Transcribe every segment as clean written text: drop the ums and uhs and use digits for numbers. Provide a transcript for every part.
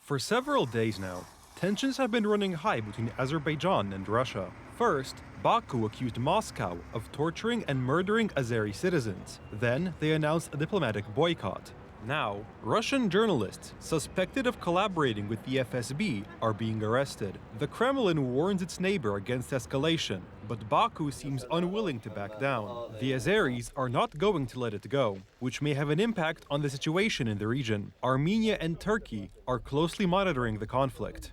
For several days now, tensions have been running high between Azerbaijan and Russia. First, Baku accused Moscow of torturing and murdering Azeri citizens. Then, they announced a diplomatic boycott. Now, Russian journalists suspected of collaborating with the FSB are being arrested. The Kremlin warns its neighbor against escalation, but Baku seems unwilling to back down. The Azeris are not going to let it go, which may have an impact on the situation in the region. Armenia and Turkey are closely monitoring the conflict.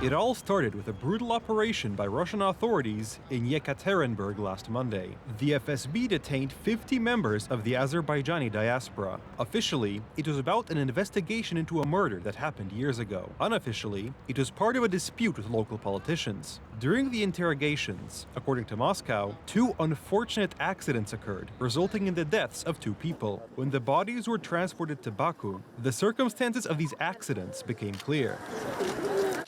It all started with a brutal operation by Russian authorities in Yekaterinburg last Monday. The FSB detained 50 members of the Azerbaijani diaspora. Officially, it was about an investigation into a murder that happened years ago. Unofficially, it was part of a dispute with local politicians. During the interrogations, according to Moscow, two unfortunate accidents occurred, resulting in the deaths of two people. When the bodies were transported to Baku, the circumstances of these accidents became clear.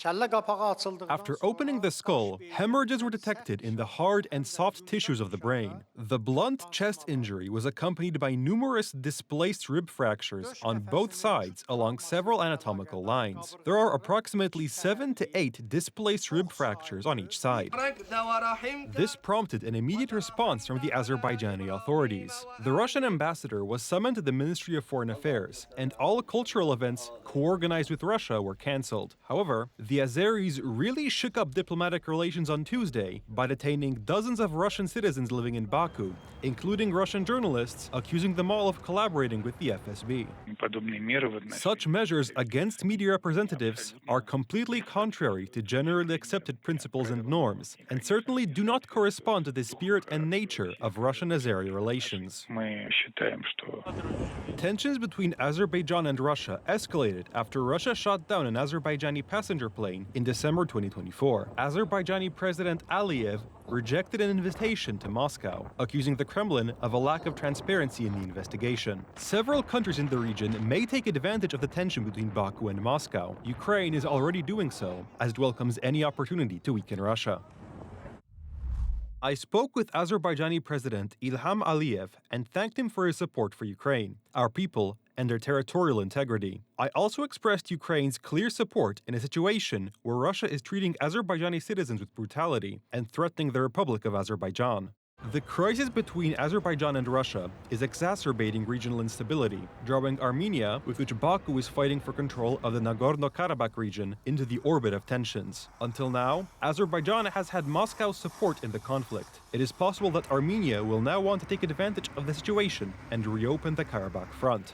After opening the skull, hemorrhages were detected in the hard and soft tissues of the brain. The blunt chest injury was accompanied by numerous displaced rib fractures on both sides along several anatomical lines. There are approximately 7 to 8 displaced rib fractures on each side. This prompted an immediate response from the Azerbaijani authorities. The Russian ambassador was summoned to the Ministry of Foreign Affairs, and all cultural events co-organized with Russia were cancelled. However, the Azeris really shook up diplomatic relations on Tuesday by detaining dozens of Russian citizens living in Baku, including Russian journalists, accusing them all of collaborating with the FSB. Such measures against media representatives are completely contrary to generally accepted principles and norms, and certainly do not correspond to the spirit and nature of Russian-Azeri relations. Tensions between Azerbaijan and Russia escalated after Russia shot down an Azerbaijani passenger plane in December 2024. Azerbaijani President Aliyev rejected an invitation to Moscow, accusing the Kremlin of a lack of transparency in the investigation. Several countries in the region may take advantage of the tension between Baku and Moscow. Ukraine is already doing so, as it welcomes any opportunity to weaken Russia. I spoke with Azerbaijani President Ilham Aliyev and thanked him for his support for Ukraine, our people, and their territorial integrity. I also expressed Ukraine's clear support in a situation where Russia is treating Azerbaijani citizens with brutality and threatening the Republic of Azerbaijan. The crisis between Azerbaijan and Russia is exacerbating regional instability, drawing Armenia, with which Baku is fighting for control of the Nagorno-Karabakh region, into the orbit of tensions. Until now, Azerbaijan has had Moscow's support in the conflict. It is possible that Armenia will now want to take advantage of the situation and reopen the Karabakh front.